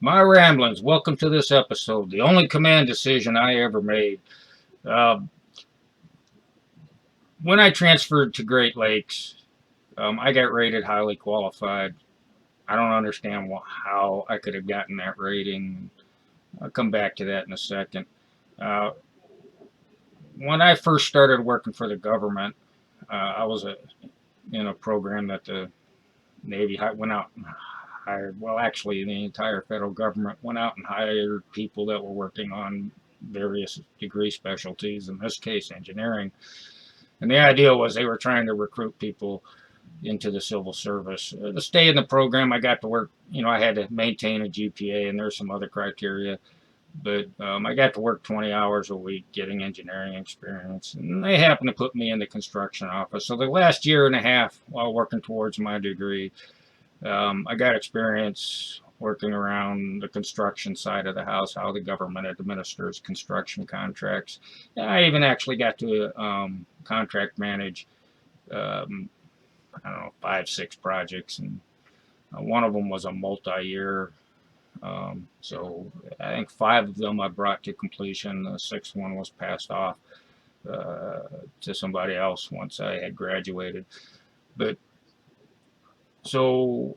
My ramblings. Welcome to this episode. The only command decision I ever made. Uh, when I transferred to Great Lakes, I got rated highly qualified. I don't understand how I could have gotten that rating. I'll come back to that in a second. Uh, when I first started working for the government, I was in a program that the Navy went out and hired. Well, actually, the entire federal government went out and hired people that were working on various degree specialties, in this case, engineering. And the idea was they were trying to recruit people into the civil service. To stay in the program, I got to work, I had to maintain a GPA, and there's some other criteria. But I got to work 20 hours a week getting engineering experience. And they happened to put me in the construction office. So the last year and a half while working towards my degree, I got experience working around the construction side of the house, how the government administers construction contracts. I even actually got to contract manage, um, I don't know, 5, 6 projects, and one of them was a multi-year. So I think 5 of them I brought to completion. The sixth one was passed off uh, to somebody else once I had graduated. But so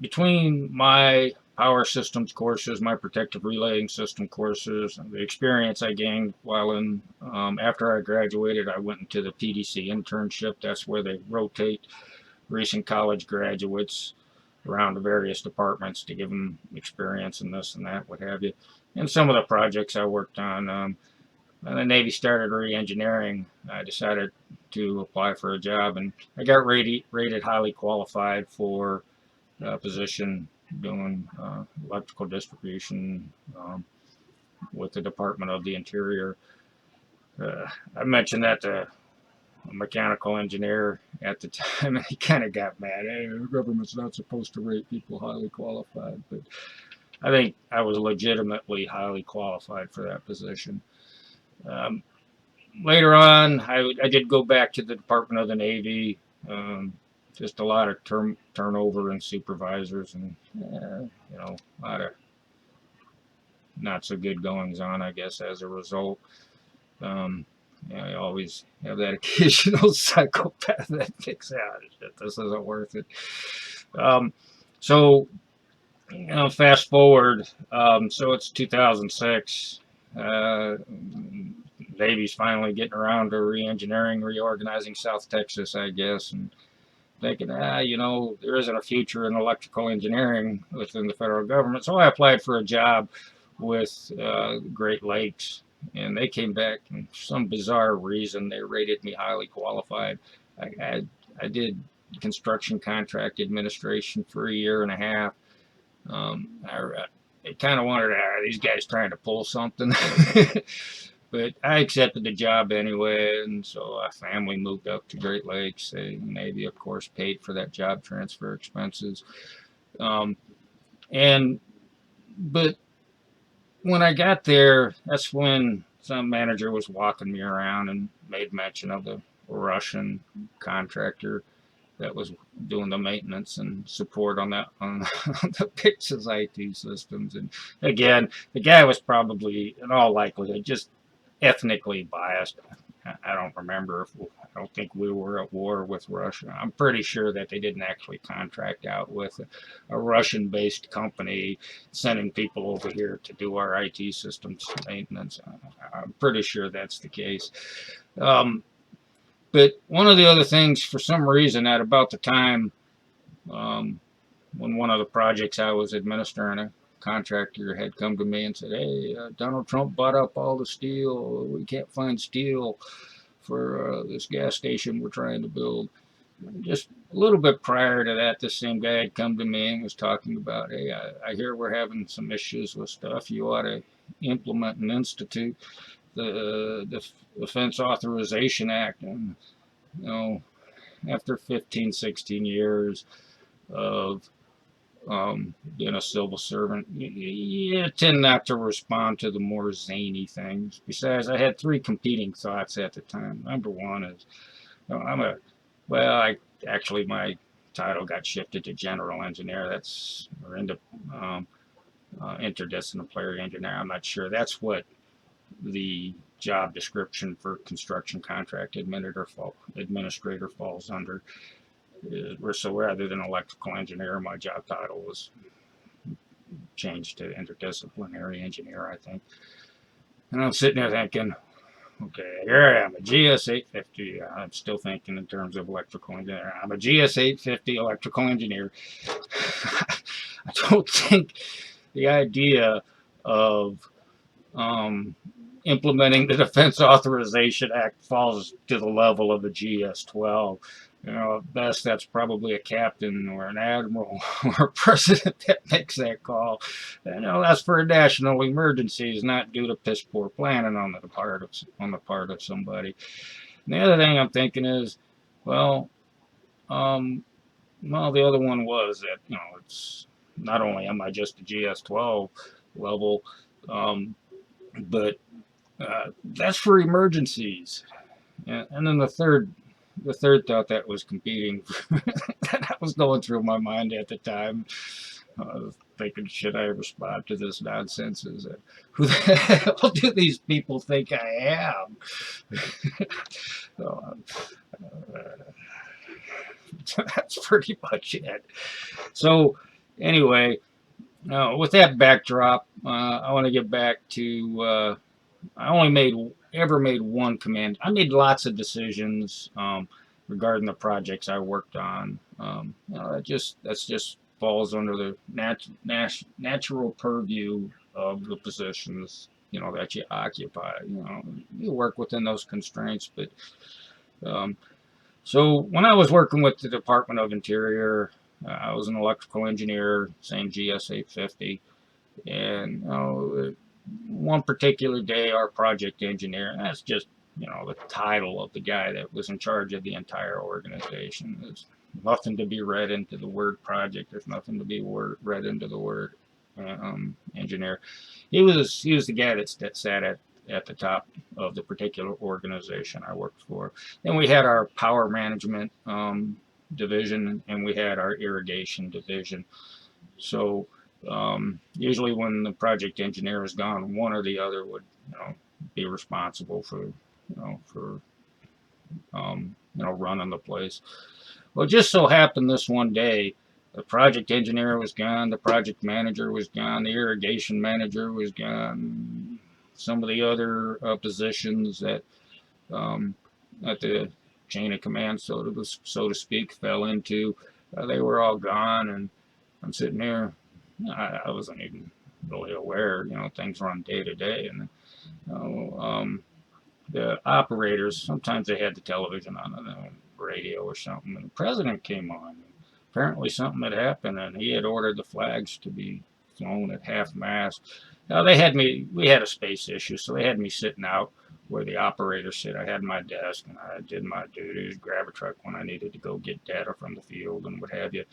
between my power systems courses, my protective relaying system courses, and the experience I gained while after I graduated, I went into the PDC internship. That's where they rotate recent college graduates around the various departments to give them experience in this and that, what have you. And some of the projects I worked on, when the Navy started re-engineering, I decided to apply for a job, and I got rated highly qualified for position doing electrical distribution with the Department of the Interior. I mentioned that to a mechanical engineer at the time, and he kind of got mad. Hey, the government's not supposed to rate people highly qualified, but I think I was legitimately highly qualified for that position. Um, Later on, I did go back to the Department of the Navy. Just a lot of turnover in supervisors, and a lot of not so good goings on, I guess, as a result. Um, you always have that occasional psychopath that thinks, shit, this isn't worth it. Um, so, fast forward. So it's 2006. Navy's finally getting around to re-engineering, reorganizing South Texas, I guess, and thinking, there isn't a future in electrical engineering within the federal government. So I applied for a job with Great Lakes, and they came back, and for some bizarre reason, they rated me highly qualified. I did construction contract administration for a year and a half. I kind of wondered, are these guys trying to pull something? But I accepted the job anyway, and so our family moved up to Great Lakes. The Navy, of course, paid for that job transfer expenses. Um, and but when I got there, that's when some manager was walking me around and made mention of the Russian contractor that was doing the maintenance and support on that on the Pix's IT systems. And again, the guy was probably, in all likelihood, just ethnically biased. I don't remember if I don't think we were at war with Russia. I'm pretty sure that they didn't actually contract out with a Russian-based company sending people over here to do our IT systems maintenance. I'm pretty sure that's the case. Um, but one of the other things, for some reason, at about the time um, when one of the projects I was administering, a contractor had come to me and said, "Hey, Donald Trump bought up all the steel. We can't find steel for this gas station we're trying to build." Just a little bit prior to that, this same guy had come to me and was talking about, "Hey, I hear we're having some issues with stuff. You ought to implement and institute the Defense Authorization Act." And you know, after 15, 16 years of being a civil servant, you tend not to respond to the more zany things. Besides, I had 3 competing thoughts at the time. Number one is, I'm a, well, my title got shifted to general engineer. That's, or into, um, interdisciplinary engineer. I'm not sure. That's what the job description for construction contract administrator falls under. So rather than electrical engineer, my job title was changed to interdisciplinary engineer, I think. And I'm sitting there thinking, okay, here I am, a GS 850. I'm still thinking in terms of electrical engineer. I'm a GS 850 electrical engineer. I don't think the idea of implementing the Defense Authorization Act falls to the level of a GS-12. You know, at best, that's probably a captain or an admiral or a president that makes that call. You know, that's for national emergencies, not due to piss poor planning on the part of somebody. And the other thing I'm thinking is, well, the other one was that, you know, it's not only am I just a GS-12 level, but that's for emergencies. And then the third thought that was competing, that was going through my mind at the time. I was thinking, should I respond to this nonsense? Is that, who the hell do these people think I am? So, that's pretty much it. So, anyway, with that backdrop, I want to get back to. I only ever made one command. I made lots of decisions regarding the projects I worked on. You know, that's just falls under the natural purview of the positions, you know, that you occupy. You know, you work within those constraints, but so when I was working with the Department of Interior, I was an electrical engineer, same GS 850, and you know, one particular day, our project engineer, and that's just, you know, the title of the guy that was in charge of the entire organization. There's nothing to be read into the word project. There's nothing to be read into the word engineer. He was the guy that sat at the top of the particular organization I worked for. Then we had our power management division, and we had our irrigation division. So usually when the project engineer was gone, one or the other would, you know, be responsible for running the place. Well, it just so happened this one day, the project engineer was gone, the project manager was gone, the irrigation manager was gone, some of the other positions that at the chain of command, so to speak, fell into, they were all gone, and I'm sitting there. I wasn't even really aware, you know, things run day to day, and you know, the operators, sometimes they had the television on the radio or something, and the president came on. Apparently something had happened, and he had ordered the flags to be flown at half mast. Now we had a space issue, so they had me sitting out where the operators sit. I had my desk, and I did my duties, grab a truck when I needed to go get data from the field and what have you.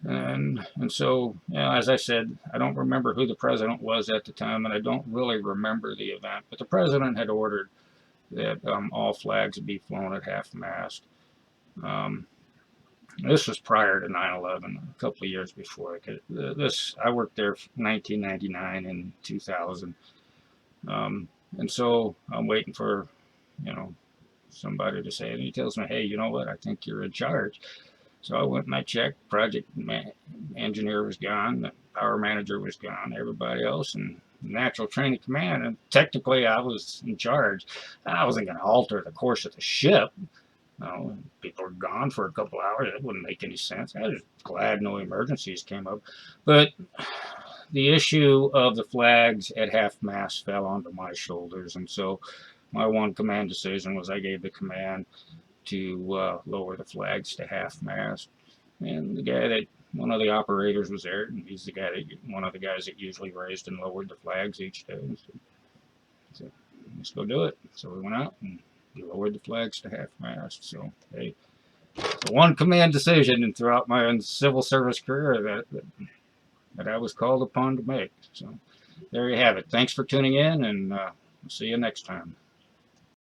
And so, you know, as I said, I don't remember who the president was at the time, and I don't really remember the event. But the president had ordered that all flags be flown at half mast. This was prior to 9/11, a couple of years before. I worked there from 1999 and 2000, and so I'm waiting for, you know, somebody to say, and he tells me, hey, you know what? I think you're in charge. So I went and I checked. Project engineer was gone, the power manager was gone, everybody else, and natural train of command. And technically, I was in charge. I wasn't going to alter the course of the ship. No, people were gone for a couple hours. It wouldn't make any sense. I was glad no emergencies came up. But the issue of the flags at half mast fell onto my shoulders, and so my one command decision was I gave the command to lower the flags to half mast. And one of the operators was there, and he's one of the guys that usually raised and lowered the flags each day. So let's go do it. So we went out and we lowered the flags to half mast. So hey, it's one command decision, and throughout my civil service career that I was called upon to make. So there you have it. Thanks for tuning in, and see you next time.